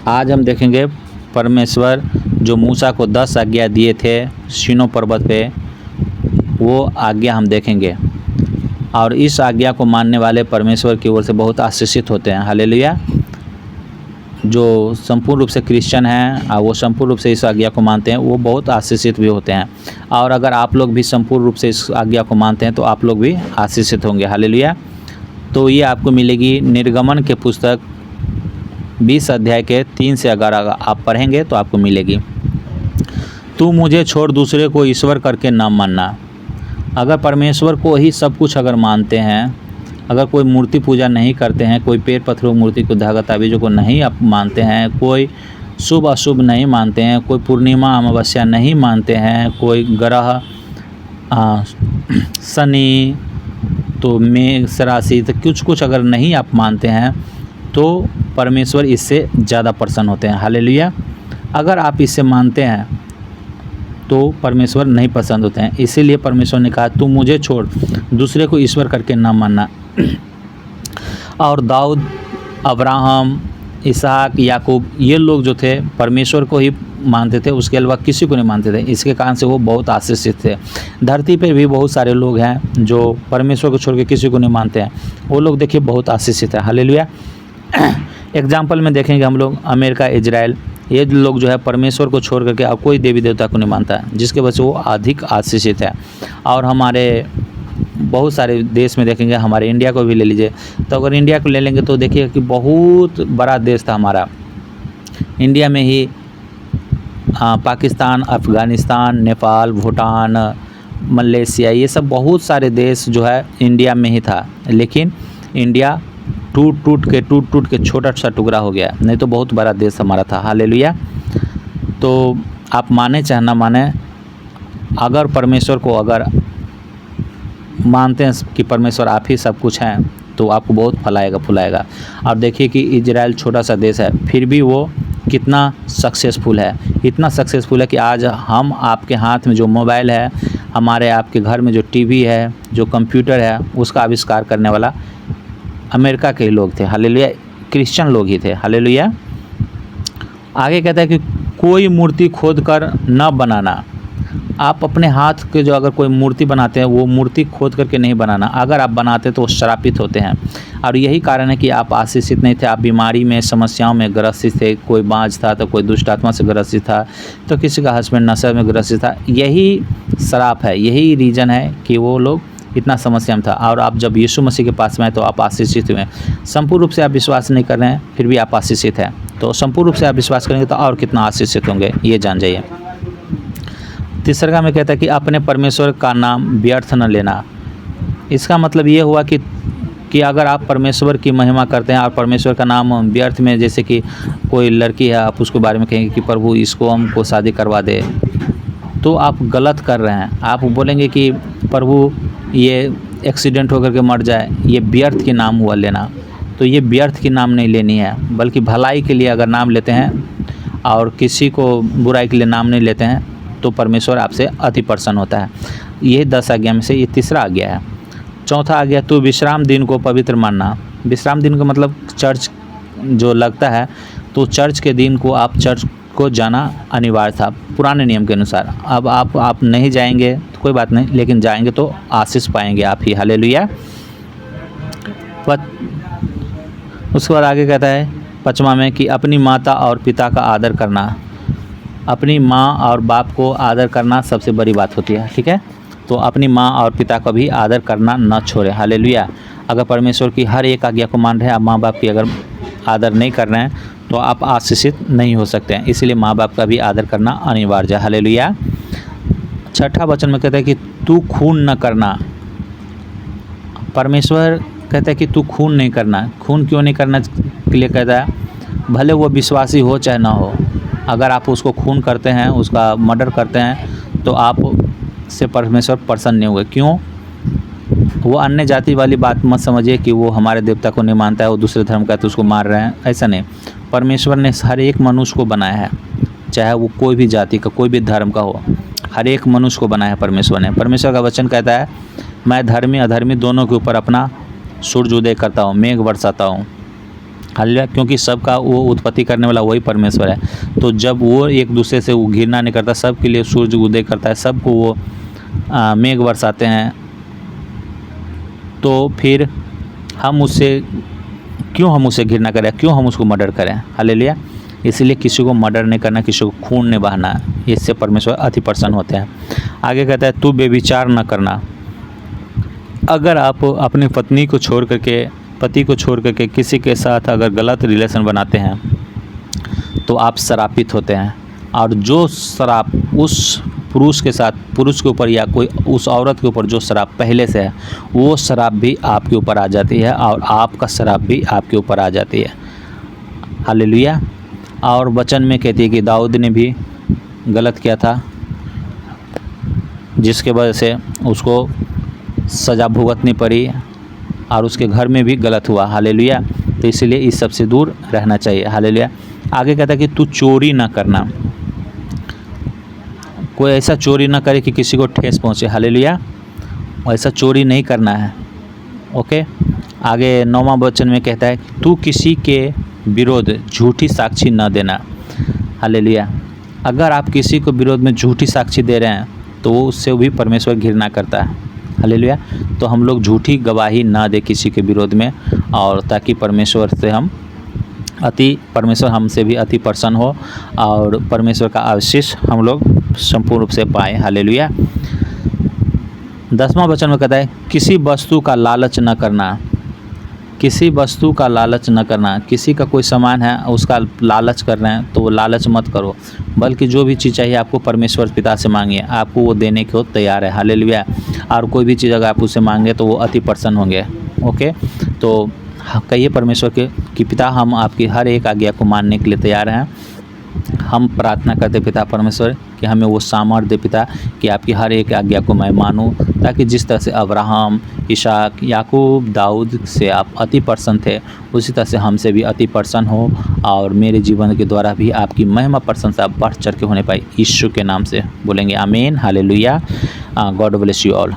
आज हम देखेंगे परमेश्वर जो मूसा को 10 आज्ञा दिए थे सीनै पर्वत पे, वो आज्ञा हम देखेंगे। और इस आज्ञा को मानने वाले परमेश्वर की ओर से बहुत आशीषित होते हैं। हालेलुया। जो संपूर्ण रूप से क्रिश्चियन हैं और वो संपूर्ण रूप से इस आज्ञा को मानते हैं, वो बहुत आशीषित भी होते हैं। और अगर आप लोग भी संपूर्ण रूप से इस आज्ञा को मानते हैं तो आप लोग भी आशीषित होंगे। हालेलुया। तो ये आपको मिलेगी निर्गमन के पुस्तक 20 अध्याय के 3 से अगर आप पढ़ेंगे तो आपको मिलेगी। तू मुझे छोड़ दूसरे को ईश्वर करके न मानना। अगर परमेश्वर को ही सब कुछ अगर मानते हैं, अगर कोई मूर्ति पूजा नहीं करते हैं, कोई पेड़ पत्थरों मूर्ति को धागा ताबीज़ों को नहीं आप मानते हैं, कोई शुभ अशुभ नहीं मानते हैं, कोई पूर्णिमा अमावस्या नहीं मानते हैं, कोई ग्रह शनि तो मेष राशि तो कुछ अगर नहीं आप मानते हैं तो परमेश्वर इससे ज़्यादा प्रसन्न होते हैं। हालेलुया। अगर आप इसे मानते हैं तो परमेश्वर नहीं पसंद होते हैं। इसीलिए परमेश्वर ने कहा तू मुझे छोड़ दूसरे को ईश्वर करके न मानना। और दाऊद, अब्राहम, इसहाक, याकूब, ये लोग जो थे परमेश्वर को ही मानते थे, उसके अलावा किसी को नहीं मानते थे। इसके कारण से वो बहुत आशीषित थे। धरती पर भी बहुत सारे लोग हैं जो परमेश्वर को छोड़ के किसी को नहीं मानते हैं, वो लोग देखिए बहुत आशीषित है। हालेलुया। एग्जाम्पल में देखेंगे हम लोग अमेरिका, इजराइल, ये लोग जो है परमेश्वर को छोड़ करके अब कोई देवी देवता को नहीं मानता है, जिसके वजह से वो अधिक आशीषित है। और हमारे बहुत सारे देश में देखेंगे, हमारे इंडिया को भी ले लीजिए, तो अगर इंडिया को ले लेंगे तो देखिए कि बहुत बड़ा देश था हमारा। इंडिया में ही पाकिस्तान, अफ़गानिस्तान, नेपाल, भूटान, मलेशिया, ये सब बहुत सारे देश जो है इंडिया में ही था। लेकिन इंडिया टूट टूट के छोटा सा टुकड़ा हो गया, नहीं तो बहुत बड़ा देश हमारा था। हालेलुया। तो आप माने चाहे ना माने, अगर परमेश्वर को अगर मानते हैं कि परमेश्वर आप ही सब कुछ हैं, तो आपको बहुत फुलाएगा। और देखिए कि इजराइल छोटा सा देश है, फिर भी वो कितना सक्सेसफुल है। इतना सक्सेसफुल है कि आज हम आपके हाथ में जो मोबाइल है, हमारे आपके घर में जो टीवी है, जो कंप्यूटर है, उसका आविष्कार करने वाला अमेरिका के लोग थे। हालेलुया। क्रिश्चियन लोग ही थे। हालेलुया। आगे कहता है कि कोई मूर्ति खोद कर न बनाना। आप अपने हाथ के जो अगर कोई मूर्ति बनाते हैं, वो मूर्ति खोद करके नहीं बनाना। अगर आप बनाते तो वो श्रापित होते हैं। और यही कारण है कि आप आशीषित नहीं थे, आप बीमारी में, समस्याओं में ग्रसित थे। कोई बाँझ था तो कोई दुष्ट आत्मा से ग्रसित था, तो किसी का हस्बैंड नशे में ग्रसित था। यही श्राप है, यही रीज़न है कि वो लोग इतना समस्या में था। और आप जब यीशु मसीह के पास में आए तो आप आशीषित हुए। संपूर्ण रूप से आप विश्वास नहीं कर रहे हैं, फिर भी आप आशीषित हैं। तो संपूर्ण रूप से आप विश्वास करेंगे तो और कितना आशीषित होंगे, ये जान जाइए। तीसरा में कहता है कि अपने परमेश्वर का नाम व्यर्थ न लेना। इसका मतलब ये हुआ कि अगर आप परमेश्वर की महिमा करते हैं और परमेश्वर का नाम व्यर्थ में, जैसे कि कोई लड़की है, आप उसके बारे में कहेंगे कि प्रभु इसको हमको शादी करवा दे, तो आप गलत कर रहे हैं। आप बोलेंगे कि प्रभु ये एक्सीडेंट होकर के मर जाए, ये व्यर्थ की नाम हुआ लेना। तो ये व्यर्थ की नाम नहीं लेनी है, बल्कि भलाई के लिए अगर नाम लेते हैं और किसी को बुराई के लिए नाम नहीं लेते हैं तो परमेश्वर आपसे अति प्रसन्न होता है। ये 10 आज्ञा में से ये तीसरा आज्ञा है। चौथा आज्ञा, तो विश्राम दिन को पवित्र मानना। विश्राम दिन का मतलब चर्च जो लगता है, तो चर्च के दिन को आप चर्च को जाना अनिवार्य था पुराने नियम के अनुसार। अब आप नहीं जाएंगे तो कोई बात नहीं, लेकिन जाएंगे तो आशीष पाएंगे आप ही। हालेलुया। उसके बाद आगे कहता है 5वां में कि अपनी माता और पिता का आदर करना। अपनी माँ और बाप को आदर करना सबसे बड़ी बात होती है, ठीक है। तो अपनी माँ और पिता का भी आदर करना न छोड़े। हालेलुया। अगर परमेश्वर की हर एक आज्ञा को मान रहे हैं, आप माँ बाप की अगर आदर नहीं कर रहे हैं तो आप आशीषित नहीं हो सकते हैं। इसलिए माँ बाप का भी आदर करना अनिवार्य है। हालेलुया। 6ठा वचन में कहता है कि तू खून न करना। परमेश्वर कहता है कि तू खून नहीं करना। खून क्यों नहीं करना के लिए कहता है? भले वो विश्वासी हो चाहे ना हो, अगर आप उसको खून करते हैं, उसका मर्डर करते हैं, तो आप से परमेश्वर प्रसन्न नहीं हुए। क्यों? वो अन्य जाति वाली बात मत समझिए कि वो हमारे देवता को नहीं मानता है, वो दूसरे धर्म का है तो उसको मार रहे हैं, ऐसा नहीं। परमेश्वर ने हर एक मनुष्य को बनाया है, चाहे वो कोई भी जाति का, कोई भी धर्म का हो, हर एक मनुष्य को बनाया है परमेश्वर ने। परमेश्वर का वचन कहता है, मैं धर्मी अधर्मी दोनों के ऊपर अपना सूरज उदय करता हूँ, मेघ बरसाता हूँ। हालेलुया, क्योंकि सबका वो उत्पत्ति करने वाला वही परमेश्वर है। तो जब वो एक दूसरे से वो घृणा नहीं करता, सबके लिए सूर्य उदय करता है, सबको वो मेघ बरसाते हैं, तो फिर हम उससे घृणा करें, क्यों हम उसको मर्डर करें। हालेलुया। इसलिए किसी को मर्डर नहीं करना, किसी को खून नहीं बहाना, इससे परमेश्वर अति प्रसन्न होते हैं। आगे कहता है तू बेविचार न करना। अगर आप अपनी पत्नी को छोड़ करके, पति को छोड़ करके किसी के साथ अगर गलत रिलेशन बनाते हैं तो आप श्रापित होते हैं। और जो श्राप उस पुरुष के साथ, पुरुष के ऊपर या कोई उस औरत के ऊपर जो श्राप पहले से है, वो श्राप भी आपके ऊपर आ जाती है और आपका श्राप भी आपके ऊपर आ जाती है। हालेलुया। और वचन में कहती है कि दाऊद ने भी गलत किया था, जिसके वजह से उसको सज़ा भुगतनी पड़ी और उसके घर में भी गलत हुआ। हालेलुया। तो इसलिए इस सब से दूर रहना चाहिए। हालेलुया। आगे कहता है कि तू चोरी ना करना। कोई ऐसा चोरी ना करे कि किसी को ठेस पहुँचे। हालेलुया। ऐसा चोरी नहीं करना है। ओके। आगे 9वां वचन में कहता है तू किसी के विरोध झूठी साक्षी न देना। हालेलुया। अगर आप किसी को विरोध में झूठी साक्षी दे रहे हैं तो वो उससे भी परमेश्वर घृणा करता है। हालेलुया। तो हम लोग झूठी गवाही ना दे किसी के विरोध में, और ताकि परमेश्वर हमसे भी अति प्रसन्न हो और परमेश्वर का आशीष हम लोग संपूर्ण रूप से पाएँ। हालेलुया। 10वां वचन में कहता है किसी वस्तु का लालच न करना। किसी वस्तु का लालच न करना। किसी का कोई सामान है उसका लालच कर रहे हैं तो वो लालच मत करो, बल्कि जो भी चीज़ चाहिए आपको परमेश्वर पिता से मांगिए, आपको वो देने को तैयार है। हालेलुया। और कोई भी चीज़ अगर आप उससे मांगे तो वो अति प्रसन्न होंगे। ओके। तो कहिए परमेश्वर कि पिता हम आपकी हर एक आज्ञा को मानने के लिए तैयार हैं। हम प्रार्थना करते पिता परमेश्वर कि हमें वो सामर्थ्य दे पिता कि आपकी हर एक आज्ञा को मैं मानूं, ताकि जिस तरह से अब्राहम, इसहाक, याकूब, दाऊद से आप अति प्रसन्न थे, उसी तरह से हमसे भी अति प्रसन्न हो और मेरे जीवन के द्वारा भी आपकी महिमा प्रशंसा बढ़ चढ़ के होने पाए। यीशु के नाम से बोलेंगे आमीन। Hallelujah. God bless you all.